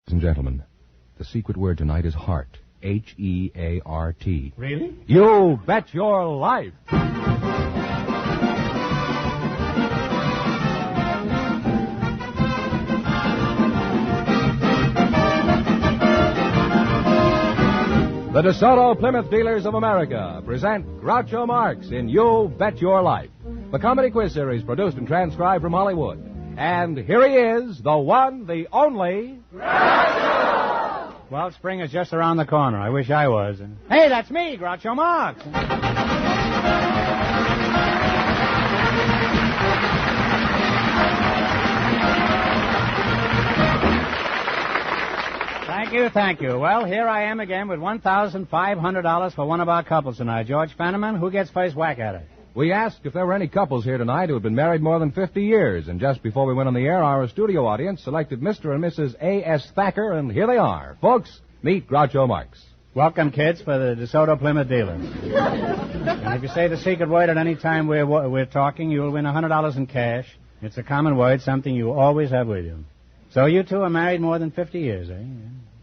Ladies and gentlemen, the secret word tonight is heart. H-E-A-R-T. Really? You bet your life! The DeSoto Plymouth Dealers of America present Groucho Marx in You Bet Your Life, the comedy quiz series produced and transcribed from Hollywood. And here he is, the one, the only... Groucho! Well, spring is just around the corner. I wish I was. Hey, that's me, Groucho Marx. Thank you. Well, here I am again with $1,500 for one of our couples tonight. George Fenneman, who gets first whack at it? We asked if there were any couples here tonight who had been married more than 50 years, and just before we went on the air, our studio audience selected Mr. and Mrs. A.S. Thacker, and here they are. Folks, meet Groucho Marx. Welcome, kids, for the DeSoto Plymouth Dealers. And if you say the secret word at any time we're talking, you'll win $100 in cash. It's a common word, something you always have with you. So you two are married more than 50 years, eh?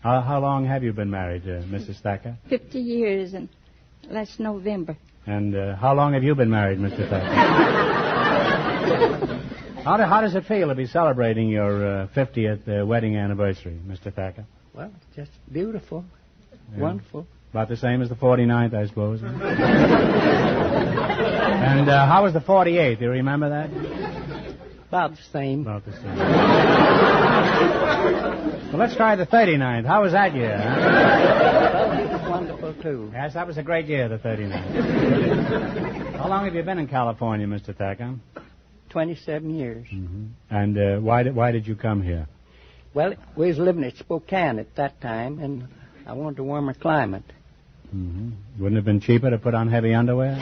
How long have you been married, Mrs. Thacker? 50 years and last November. And how long have you been married, Mr. Thacker? How does it feel to be celebrating your 50th wedding anniversary, Mr. Thacker? Well, it's just beautiful. Yeah. Wonderful. About the same as the 49th, I suppose. And how was the 48th? Do you remember that? About the same. About the same. Well, let's try the 39th. How was that year? Huh? Well, it was wonderful, too. Yes, that was a great year, the 39th. How long have you been in California, Mr. Thacker? 27 years. Mm-hmm. And why did you come here? Well, we was living at Spokane at that time, and I wanted a warmer climate. Mm-hmm. Wouldn't it have been cheaper to put on heavy underwear?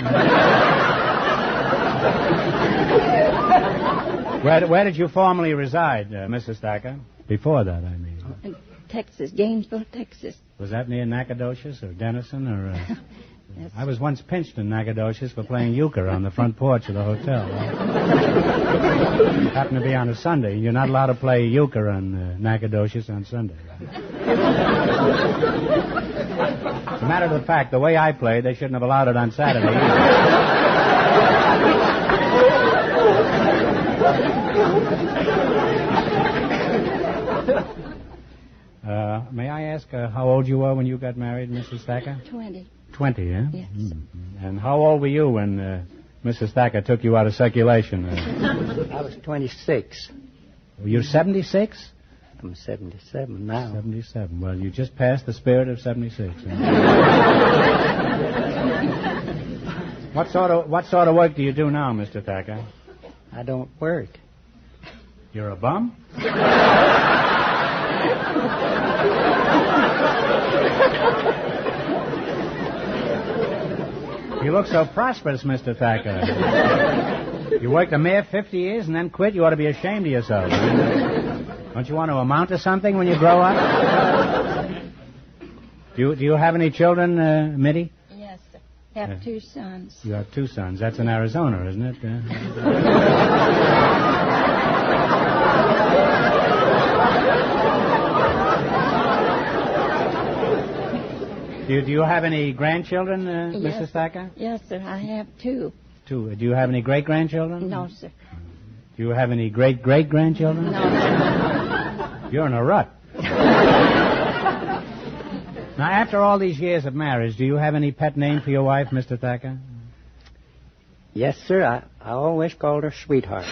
Where did you formerly reside, Mrs. Thacker? Before that, I mean. In Texas, Gainesville, Texas. Was that near Nacogdoches or Denison or... Yes. I was once pinched in Nacogdoches for playing euchre on the front porch of the hotel. It happened to be on a Sunday. You're not allowed to play euchre on Nacogdoches on Sunday. As a matter of fact, the way I played, they shouldn't have allowed it on Saturday either. May I ask how old you were when you got married, Mrs. Thacker? 20. 20, eh? Yes. Mm-hmm. And how old were you when Mrs. Thacker took you out of circulation? I was 26. Were you 76? I'm 77 now. 77. Well, you just passed the spirit of 76. What sort of work do you do now, Mr. Thacker? I don't work. You're a bum? You look so prosperous, Mr. Thacker. You worked a mere 50 years and then quit? You ought to be ashamed of yourself. Don't you want to amount to something when you grow up? Do you have any children, Mitty? Yes, sir. I have 2 sons. You have 2 sons. That's in Arizona, isn't it? Do you have any grandchildren, Yes, Mrs. Thacker? Yes, sir. I have 2. 2. Do you have any great-grandchildren? No, sir. Do you have any great-great-grandchildren? No, sir. You're in a rut. Now, after all these years of marriage, do you have any pet name for your wife, Mr. Thacker? Yes, sir. I always called her Sweetheart.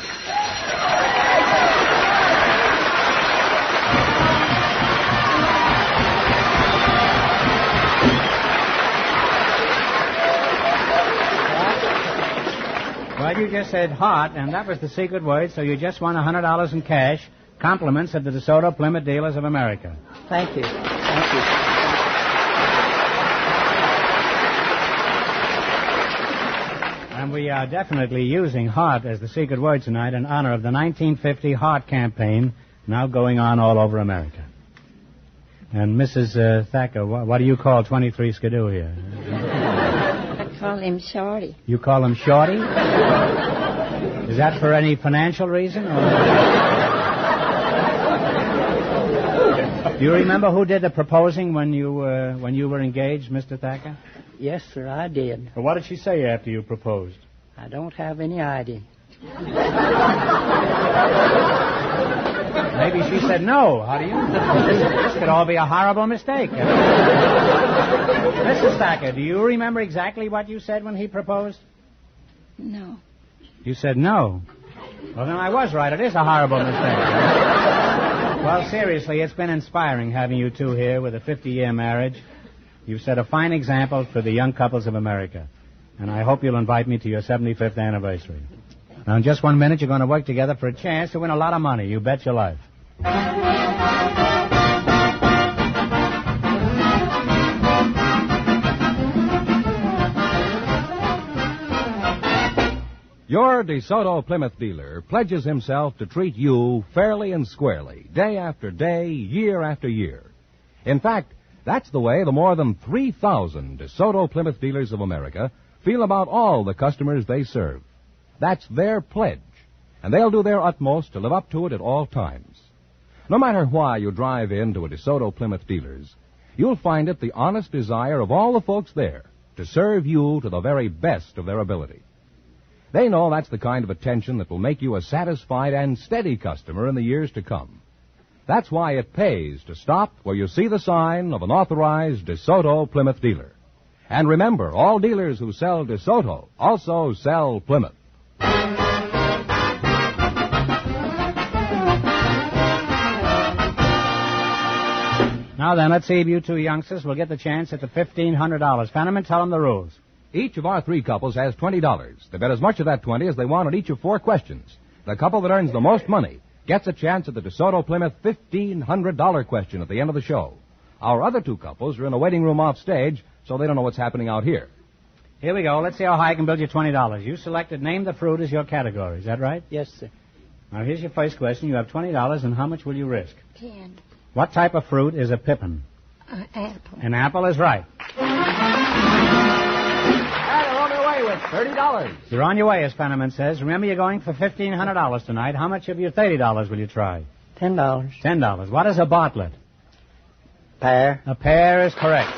Well, you just said heart, and that was the secret word, so you just won $100 in cash. Compliments of the DeSoto Plymouth Dealers of America. Thank you. Thank you. And we are definitely using heart as the secret word tonight in honor of the 1950 Heart Campaign now going on all over America. And Mrs. Thacker, what do you call 23 Skidoo here? Call him Shorty. You call him Shorty? Is that for any financial reason? Or... Do you remember who did the proposing when you were engaged, Mr. Thacker? Yes, sir, I did. Well, what did she say after you proposed? I don't have any idea. Maybe she said no. How do you know? This could all be a horrible mistake. Mrs. Thacker, do you remember exactly what you said when he proposed? No. You said no. Well, then I was right. It is a horrible mistake. Well, seriously, it's been inspiring having you two here with a 50-year marriage. You've set a fine example for the young couples of America. And I hope you'll invite me to your 75th anniversary. Now, in just 1 minute, you're going to work together for a chance to win a lot of money. You bet your life. Your DeSoto Plymouth dealer pledges himself to treat you fairly and squarely, day after day, year after year. In fact, that's the way the more than 3,000 DeSoto Plymouth dealers of America feel about all the customers they serve. That's their pledge, and they'll do their utmost to live up to it at all times. No matter why you drive into a DeSoto Plymouth dealer's, you'll find it the honest desire of all the folks there to serve you to the very best of their ability. They know that's the kind of attention that will make you a satisfied and steady customer in the years to come. That's why it pays to stop where you see the sign of an authorized DeSoto Plymouth dealer. And remember, all dealers who sell DeSoto also sell Plymouth. Now then, let's see if you two youngsters will get the chance at the $1,500. Fenneman, tell them the rules. Each of our three couples has $20. They bet as much of that 20 as they want on each of 4 questions. The couple that earns the most money gets a chance at the DeSoto Plymouth $1,500 question at the end of the show. Our other 2 couples are in a waiting room off stage, so they don't know what's happening out here. Here we go. Let's see how high I can build you $20. You selected name the fruit as your category. Is that right? Yes, sir. Now, here's your first question. You have $20, and how much will you risk? 10. What type of fruit is a pippin? Apple. An apple is right. And they're on their way with $30. You're on your way, as Fenneman says. Remember, you're going for $1,500 tonight. How much of your $30 will you try? $10. $10. What is a bartlett? Pear. A pear is correct.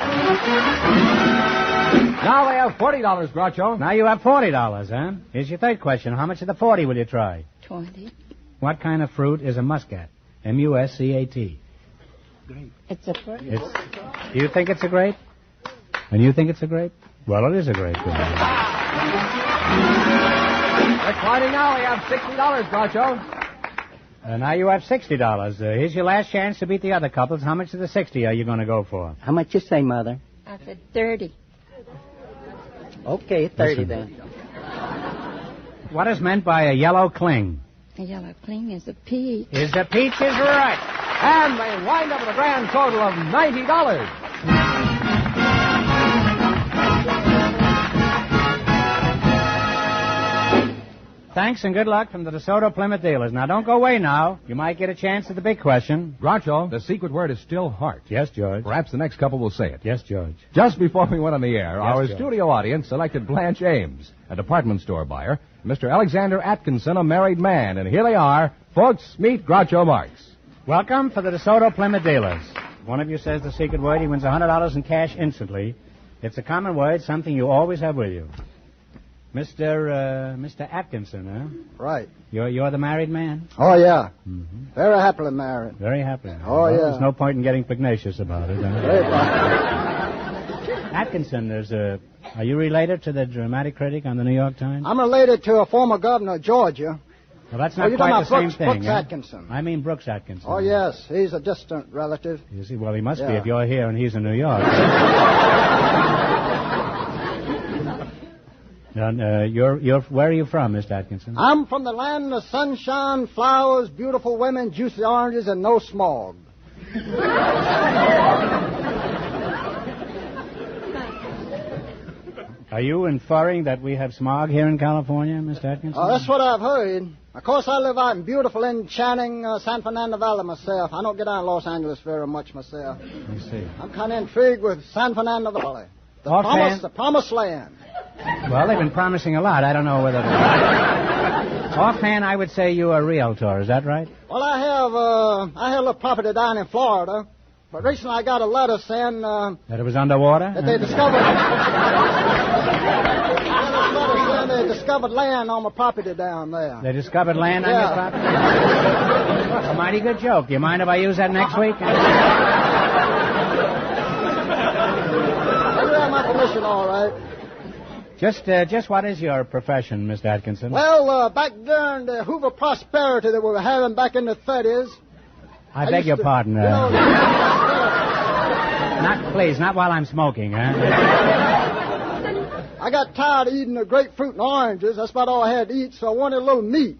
Now they have $40, Groucho. Now you have $40, huh? Here's your third question. How much of the 40 will you try? 20. What kind of fruit is a muscat? M-U-S-C-A-T. Grape. It's a fruit. Do you think it's a grape? And you think it's a grape? Well, it is a grape. They're climbing now. They have $60, Groucho. Now you have $60. Here's your last chance to beat the other couples. How much of the 60 are you going to go for? How much you say, Mother? I said 30. Okay, 30 Listen. then. What is meant by a yellow cling? A yellow cling is a peach. Is the peach is right. And they wind up with a grand total of $90. Thanks and good luck from the DeSoto Plymouth dealers. Now, don't go away now. You might get a chance at the big question. Groucho, the secret word is still heart. Yes, George. Perhaps the next couple will say it. Yes, George. Just before we went on the air, our George. studio audience selected Blanche Ames, a department store buyer, Mr. Alexander Atkinson, a married man. And here they are. Folks, meet Groucho Marx. Welcome for the DeSoto Plymouth dealers. One of you says the secret word, he wins $100 in cash instantly. It's a common word, something you always have with you. Mr. Atkinson, huh? Right. You're the married man? Oh, yeah. Mm-hmm. Very happily married. Very happy. Oh, Well, yeah. There's no point in getting pugnacious about it. Very Atkinson, are you related to the dramatic critic on the New York Times? I'm related to a former governor of Georgia. Well, that's Oh, not you're quite the talking same about thing. Brooks huh? Atkinson. I mean Brooks Atkinson. Oh, yes. He's a distant relative. You see, well, he must be Yeah. if you're here and he's in New York. Where are you from, Mr. Atkinson? I'm from the land of sunshine, flowers, beautiful women, juicy oranges, and no smog. Are you inferring that we have smog here in California, Mr. Atkinson? Oh, that's what I've heard. Of course, I live out in beautiful, enchanting San Fernando Valley myself. I don't get out in Los Angeles very much myself. I see. I'm kind of intrigued with San Fernando Valley. The promised land. Well, they've been promising a lot. I don't know whether... Offhand, I would say you're a realtor. Is that right? Well, I have a little property down in Florida, But recently I got a letter saying... that it was underwater? That they discovered... They discovered land on my property down there. They discovered land on your property? That's a mighty good joke. Do you mind if I use that next week? I do have my permission, all right. Just what is your profession, Mr. Atkinson? Well, back during the Hoover prosperity that we were having back in the 30s... I beg your pardon. Please, not while I'm smoking, huh? I got tired of eating the grapefruit and oranges. That's about all I had to eat, so I wanted a little meat.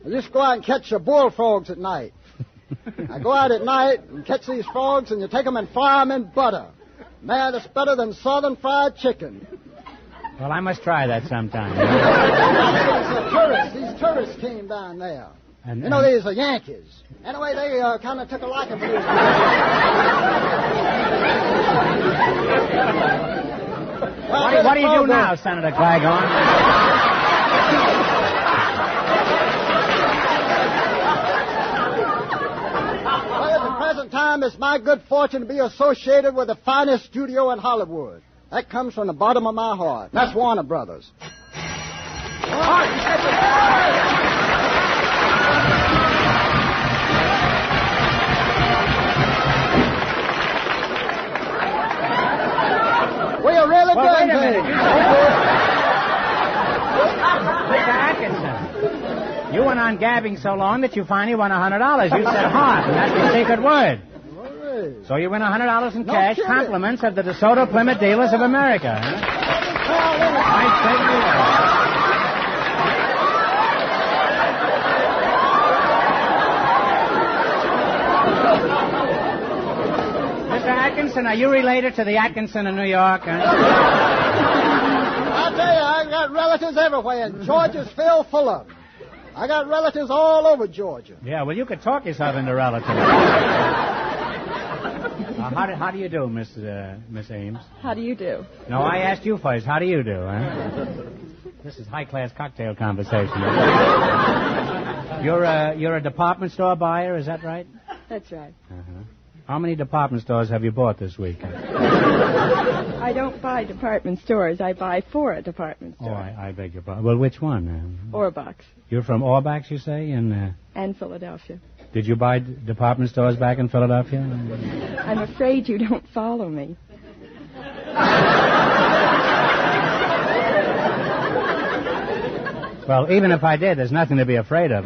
I just go out and catch the bullfrogs at night. I go out at night and catch these frogs, and you take them and fry them in butter. Man, it's better than southern fried chicken. Well, I must try that sometime. These tourists came down there. These are Yankees. Anyway, they kind of took a liking for these. What do you do now, Senator Claghorn? Well, at the present time, it's my good fortune to be associated with the finest studio in Hollywood. That comes from the bottom of my heart. That's Warner Brothers. We are really Wait doing a minute. things. Mr. Atkinson, you went on gabbing so long that you finally won $100. You said heart, and that's your secret word. So you win $100 in cash, compliments of the DeSoto Plymouth Dealers of America. Huh? Mr. Atkinson, are you related to the Atkinson of New York? Huh? I tell you, I got relatives everywhere, and Georgia's filled full of them. I got relatives all over Georgia. Yeah, well, you could talk yourself into relatives. How do you do, Miss Ames? How do you do? No, I asked you first. How do you do, huh? This is high-class cocktail conversation. You're a department store buyer, is that right? That's right. Uh-huh. How many department stores have you bought this week? I don't buy department stores. I buy for a department store. Oh, I beg your pardon. Well, which one? Orbucks. You're from Orbucks, you say? And Philadelphia. Did you buy department stores back in Philadelphia? I'm afraid you don't follow me. Well, even if I did, there's nothing to be afraid of.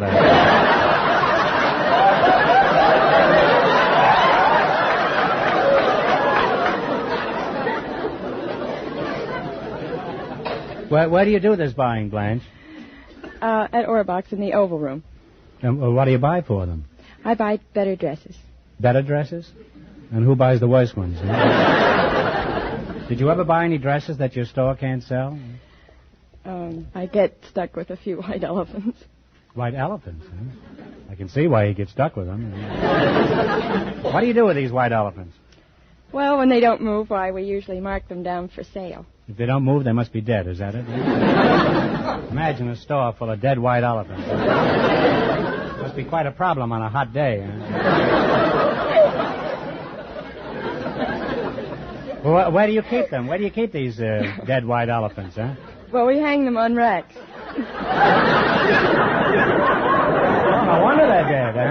Where do you do this buying, Blanche? At Orbucks in the Oval Room. What do you buy for them? I buy better dresses. Better dresses? And who buys the worst ones? Did you ever buy any dresses that your store can't sell? I get stuck with a few white elephants. White elephants, huh? I can see why you get stuck with them. What do you do with these white elephants? Well, when they don't move, why, we usually mark them down for sale. If they don't move, they must be dead, is that it? Imagine a store full of dead white elephants. Must be quite a problem on a hot day. Huh? Well, where do you keep them? Where do you keep these dead white elephants, huh? Well, we hang them on racks. No wonder they're dead, huh?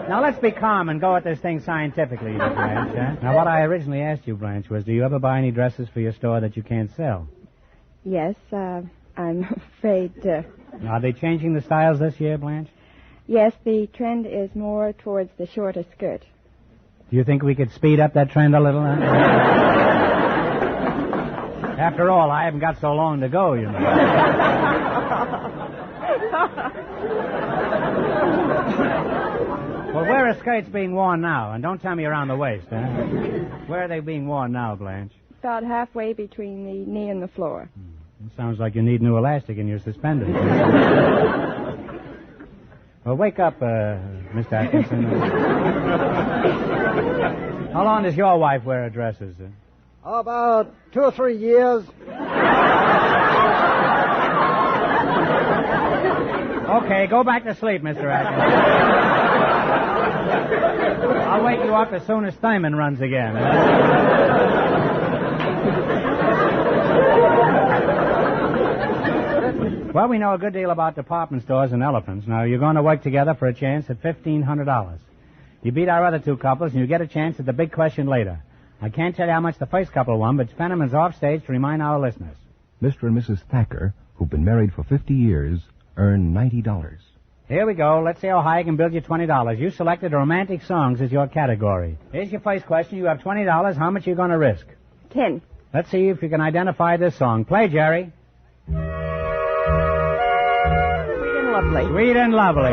Now, let's be calm and go at this thing scientifically, Blanche. Huh? Now, what I originally asked you, Blanche, was do you ever buy any dresses for your store that you can't sell? Yes, I'm afraid... Are they changing the styles this year, Blanche? Yes, the trend is more towards the shorter skirt. Do you think we could speed up that trend a little? Huh? After all, I haven't got so long to go, you know. Well, where are skirts being worn now? And don't tell me around the waist, huh? Where are they being worn now, Blanche? About halfway between the knee and the floor. It sounds like you need new elastic in your suspenders. Well, wake up, Mr. Atkinson. How long does your wife wear her dresses? About 2 or 3 years. Okay, go back to sleep, Mr. Atkinson. I'll wake you up as soon as Fenneman runs again. Well, we know a good deal about department stores and elephants. Now, you're going to work together for a chance at $1,500. You beat our other two couples, and you get a chance at the big question later. I can't tell you how much the first couple won, but Fenneman's off stage to remind our listeners. Mr. and Mrs. Thacker, who've been married for 50 years, earn $90. Here we go. Let's see how high I can build you $20. You selected romantic songs as your category. Here's your first question. You have $20. How much are you going to risk? 10. Let's see if you can identify this song. Play, Jerry. Sweet and lovely. Sweet and lovely.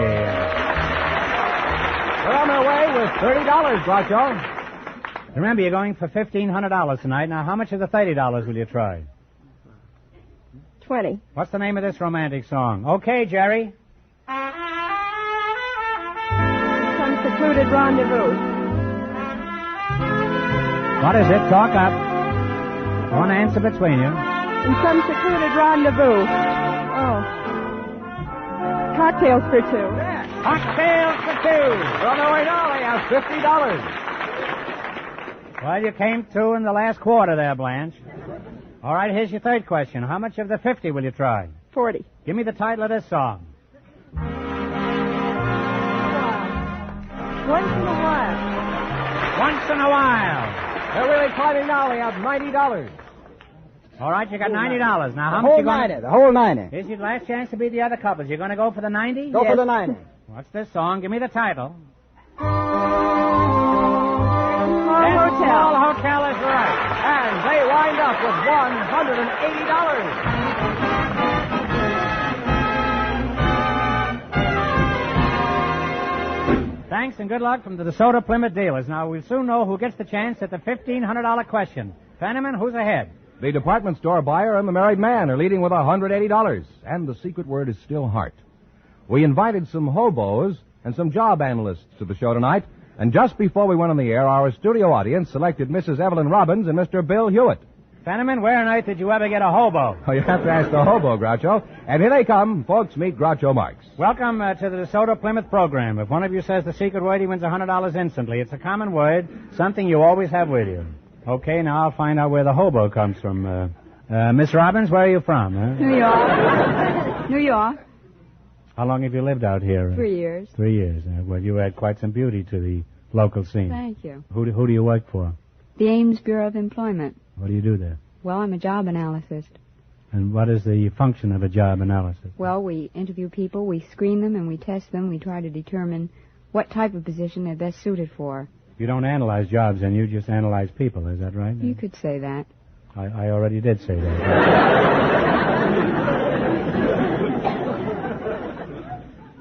We're on our way with $30, Groucho. Remember, you're going for $1,500 tonight. Now, how much of the $30 will you try? 20. What's the name of this romantic song? Okay, Jerry. Some secluded rendezvous. What is it? Talk up. One answer between you. In some secluded rendezvous. Oh. Cocktails for two. Cocktails for two. We're on our way now. They have $50. Well, you came through in the last quarter there, Blanche. All right, here's your third question. How much of the 50 will you try? 40. Give me the title of this song. Once in a while. Once in a while. They're really climbing now. They have $90. All right, you got $90. Now, how The much whole you going 90. The whole 90. Here's your last chance to beat the other couples. You're going to go for the 90? Go for the 90. What's this song? Give me the title. Small Small hotel. Hotel is right. And they wind up with $180. Thanks and good luck from the DeSoto Plymouth dealers. Now, we'll soon know who gets the chance at the $1,500 question. Fenneman, who's ahead? The department store buyer and the married man are leading with $180. And the secret word is still heart. We invited some hobos and some job analysts to the show tonight. And just before we went on the air, our studio audience selected Mrs. Evelyn Robbins and Mr. Bill Hewitt. Fenneman, where on earth did you ever get a hobo? Oh, you have to ask the hobo, Groucho. And here they come. Folks, meet Groucho Marx. Welcome to the DeSoto Plymouth program. If one of you says the secret word, he wins $100 instantly. It's a common word, something you always have with you. Okay, now I'll find out where the hobo comes from. Miss Robbins, where are you from? New York. New York. How long have you lived out here? 3 years. 3 years. Well, you add quite some beauty to the local scene. Thank you. Who do you work for? The Ames Bureau of Employment. What do you do there? Well, I'm a job analyst. And what is the function of a job analysis? Well, we interview people, we screen them, and we test them. We try to determine what type of position they're best suited for. You don't analyze jobs, and you just analyze people. Is that right? You could say that. I already did say that.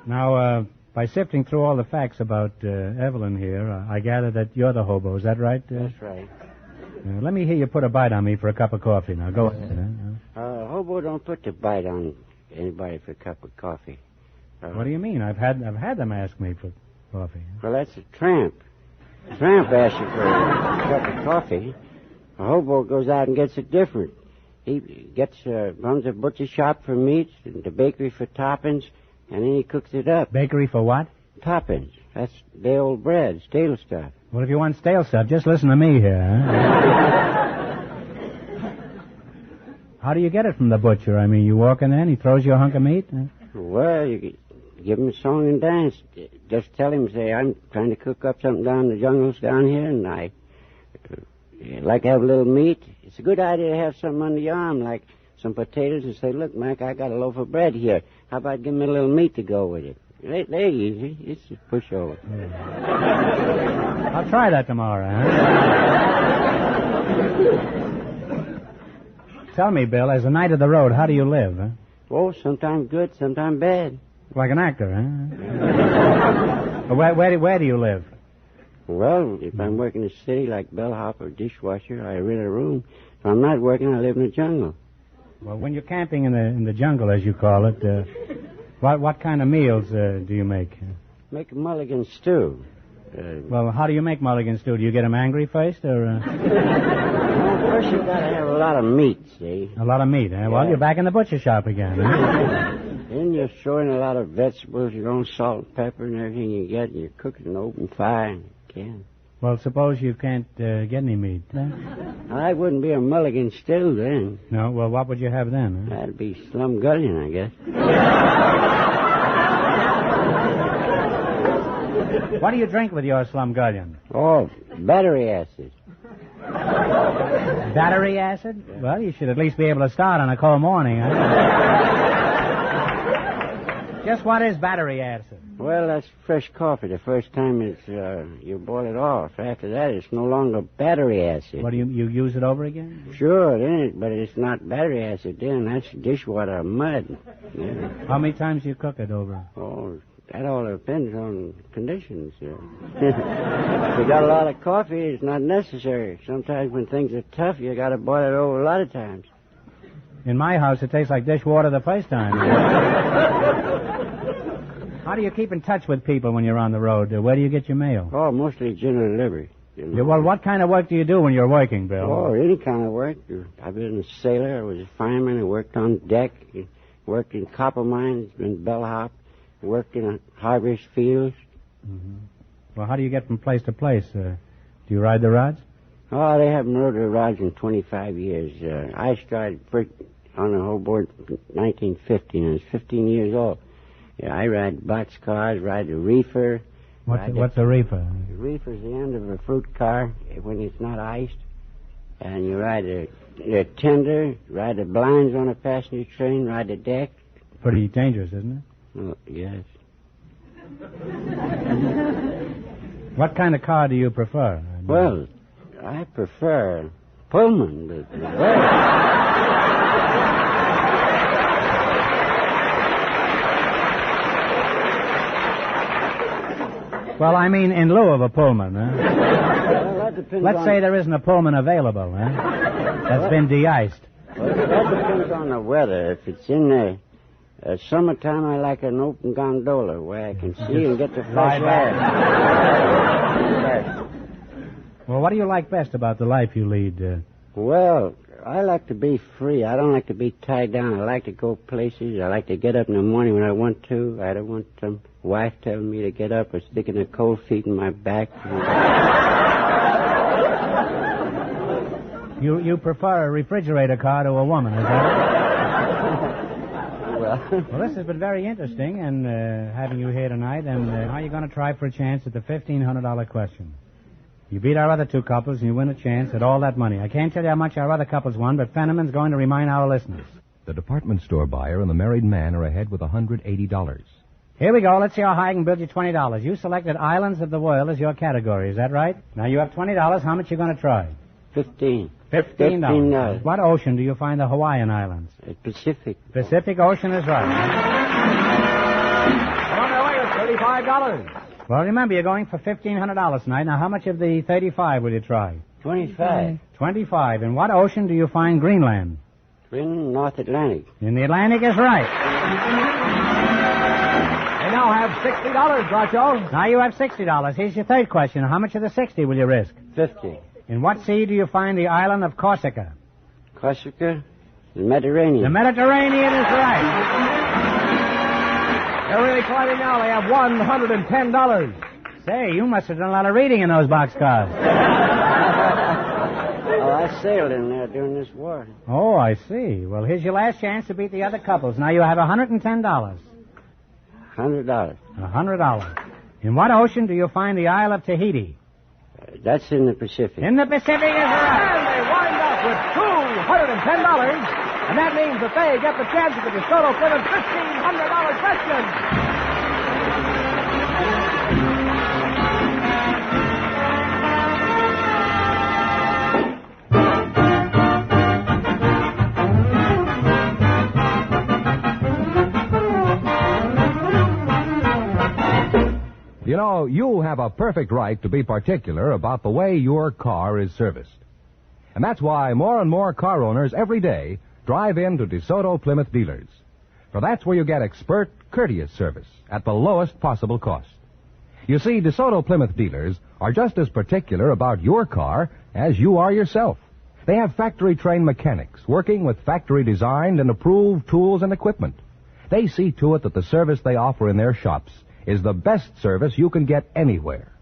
Now, by sifting through all the facts about Evelyn here, I gather that you're the hobo. Is that right? That's right. Let me hear you put a bite on me for a cup of coffee. Now, go ahead. Hobo don't put the bite on anybody for a cup of coffee. What do you mean? I've had them ask me for coffee. Well, that's a tramp. A tramp asks you for a cup of coffee. A hobo goes out and gets it different. He runs a butcher shop for meats and the bakery for toppings, and then he cooks it up. Bakery for what? Toppings. That's day old bread, stale stuff. Well, if you want stale stuff, just listen to me here. How do you get it from the butcher? I mean, you walk in there and he throws you a hunk of meat? Well, you give him a song and dance. Just tell him, say, I'm trying to cook up something down in the jungles down here, and I'd like to have a little meat. It's a good idea to have something under your arm, like some potatoes, and say, look, Mac, I got a loaf of bread here. How about giving me a little meat to go with it? They're easy. It's a pushover. I'll try that tomorrow, huh? Tell me, Bill, as a knight of the road, how do you live, huh? Oh, sometimes good, sometimes bad. Like an actor, huh? Where do you live? Well, if I'm working in the city like bellhop or dishwasher, I rent a room. If I'm not working, I live in the jungle. Well, when you're camping in the jungle, as you call it, what kind of meals do you make? Make a mulligan stew. Well, how do you make mulligan stew? Do you get them angry first, or...? Well, first you gotta have a lot of meat, see? A lot of meat, eh? Well, you're back in the butcher shop again, huh? Then you're throwing a lot of vegetables, your own salt and pepper and everything you get, and you cook it in an open fire. can. Well, suppose you can't get any meat. I wouldn't be a mulligan still then. No, well, what would you have then? Huh? That'd be slumgullion, I guess. What do you drink with your slumgullion? Oh, battery acid. Battery acid? Well, you should at least be able to start on a cold morning, huh? Just what is battery acid? Well, that's fresh coffee. The first time it's you boil it off. After that, it's no longer battery acid. What, do you use it over again? Sure, it is, but it's not battery acid then. That's dishwater mud. Yeah. How many times do you cook it over? Oh, that all depends on conditions. If you got a lot of coffee, it's not necessary. Sometimes when things are tough, you got to boil it over a lot of times. In my house, it tastes like dishwater the first time. How do you keep in touch with people when you're on the road? Where do you get your mail? Oh, mostly general delivery. You know. Yeah, well, what kind of work do you do when you're working, Bill? Oh, any kind of work. I've been a sailor. I was a fireman. I worked on deck. I worked in copper mines, been bellhop. Worked in harvest fields. Mm-hmm. Well, how do you get from place to place? Do you ride the rods? Oh, they haven't rode the rods in 25 years. I started first on the Hobo in 1950, and I was 15 years old. Yeah, I ride box cars, ride the reefer. What's a reefer? The reefer's the end of a fruit car when it's not iced. And you ride a tender, ride the blinds on a passenger train, ride the deck. Pretty dangerous, isn't it? Oh, yes. What kind of car do you prefer? Well, I prefer Pullman, but... Well, I mean in lieu of a Pullman, huh? Well, that depends Let's say there isn't a Pullman available, huh? That's been de-iced. Well, that depends on the weather. If it's in the summertime, I like an open gondola where I can see and get the fresh air. Well, what do you like best about the life you lead? Well, I like to be free. I don't like to be tied down. I like to go places. I like to get up in the morning when I want to. I don't want some wife telling me to get up or sticking her cold feet in my back. You prefer a refrigerator car to a woman, is that it? Well, this has been very interesting, and having you here tonight. And how are you going to try for a chance at the $1,500 question? You beat our other two couples, and you win a chance at all that money. I can't tell you how much our other couples won, but Fenneman's going to remind our listeners. The department store buyer and the married man are ahead with $180. Here we go. Let's see how high I can build you $20. You selected Islands of the World as your category. Is that right? Now you have $20. How much are you going to try? $15. $15. What ocean do you find the Hawaiian Islands? Pacific. Pacific Ocean is right. On their way with $35. Well, remember, you're going for $1,500 tonight. Now, how much of the 35 will you try? 25. 25. In what ocean do you find Greenland? In North Atlantic. In the Atlantic is right. They now have $60, Groucho. Now you have $60. Here's your third question. How much of the 60 will you risk? 50. In what sea do you find the island of Corsica? Corsica? The Mediterranean. The Mediterranean is right. They're really colliding now. They have $110. Say, you must have done a lot of reading in those boxcars. Oh, I sailed in there during this war. Oh, I see. Well, here's your last chance to beat the other couples. Now you have $110. $100. $100. In what ocean do you find the Isle of Tahiti? That's in the Pacific. In the Pacific is right. And they wind up with $210. And that means that they get the chance at the DeSoto Plymouth $1,500 question. You know, you have a perfect right to be particular about the way your car is serviced. And that's why more and more car owners every day drive in to DeSoto Plymouth dealers. For that's where you get expert, courteous service at the lowest possible cost. You see, DeSoto Plymouth dealers are just as particular about your car as you are yourself. They have factory-trained mechanics working with factory-designed and approved tools and equipment. They see to it that the service they offer in their shops is the best service you can get anywhere.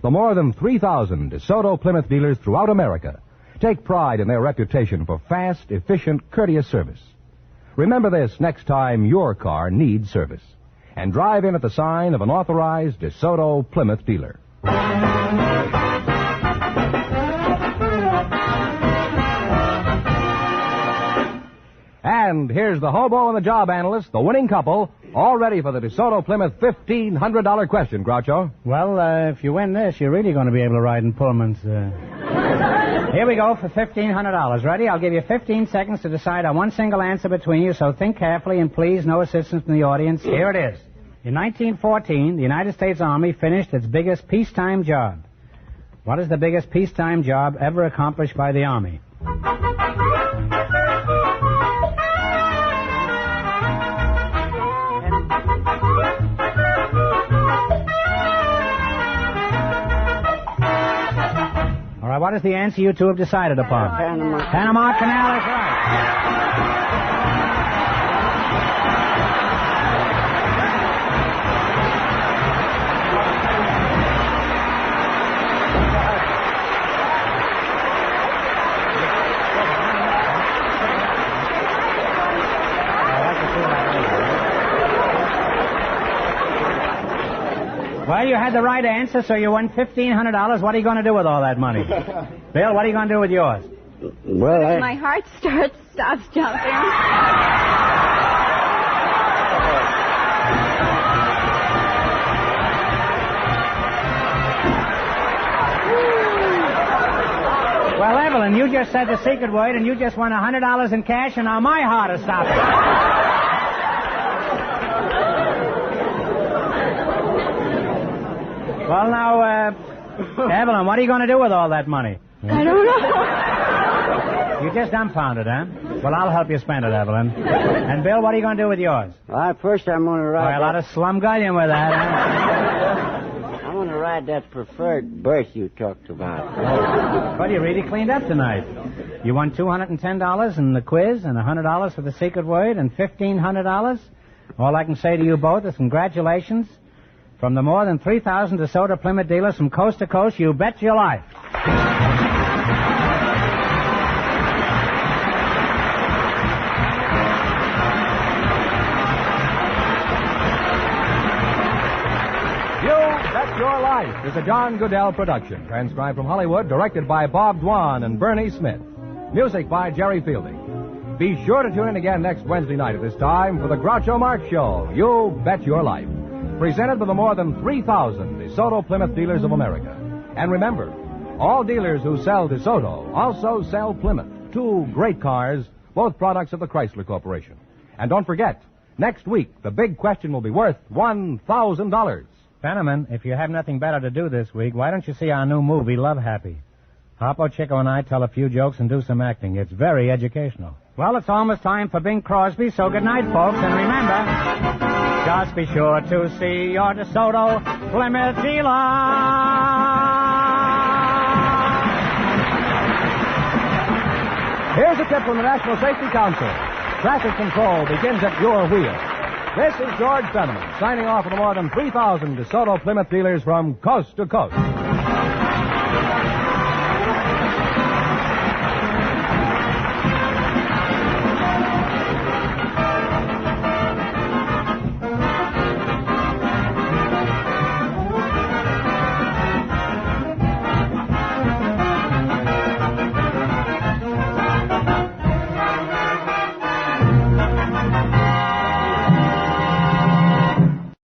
the more than 3,000 DeSoto Plymouth dealers throughout America take pride in their reputation for fast, efficient, courteous service. Remember this next time your car needs service, and drive in at the sign of an authorized DeSoto Plymouth dealer. And here's the Hobo and the Job Analyst, the winning couple, all ready for the DeSoto Plymouth $1,500 question, Groucho. Well, if you win this, you're really going to be able to ride in Pullmans. Here we go for $1,500. Ready? I'll give you 15 seconds to decide on one single answer between you, so think carefully and please, no assistance from the audience. Here it is. In 1914, the United States Army finished its biggest peacetime job. What is the biggest peacetime job ever accomplished by the Army? All right, what is the answer you two have decided upon? Panama Canal is right. Well, you had the right answer, so you won $1,500. What are you going to do with all that money? Bill, what are you going to do with yours? Well, My heart stops jumping. Well, Evelyn, you just said the secret word, and you just won $100 in cash, and now my heart is stopping. Well, now, Evelyn, what are you going to do with all that money? I don't know. You're just dumbfounded, huh? Well, I'll help you spend it, Evelyn. And, Bill, what are you going to do with yours? first I'm going to ride. Boy, a lot of slum gullion with that, huh? I'm going to ride that preferred berth you talked about. Well, you really cleaned up tonight. You won $210 in the quiz and $100 for the secret word and $1,500. All I can say to you both is congratulations. From the more than 3,000 DeSoto Plymouth dealers from coast to coast, you bet your life. You Bet Your Life is a John Goodell production, transcribed from Hollywood, directed by Bob Dwan and Bernie Smith. Music by Jerry Fielding. Be sure to tune in again next Wednesday night at this time for the Groucho Marx Show, You Bet Your Life. Presented by the more than 3,000 DeSoto Plymouth dealers of America. And remember, all dealers who sell DeSoto also sell Plymouth, two great cars, both products of the Chrysler Corporation. And don't forget, next week, the big question will be worth $1,000. Fenneman, if you have nothing better to do this week, why don't you see our new movie, Love Happy? Hobo, Chico, and I tell a few jokes and do some acting. It's very educational. Well, it's almost time for Bing Crosby, so good night, folks, and remember... just be sure to see your DeSoto Plymouth dealer. Here's a tip from the National Safety Council. Traffic control begins at your wheel. This is George Fenneman, signing off for the more than 3,000 DeSoto Plymouth dealers from coast to coast.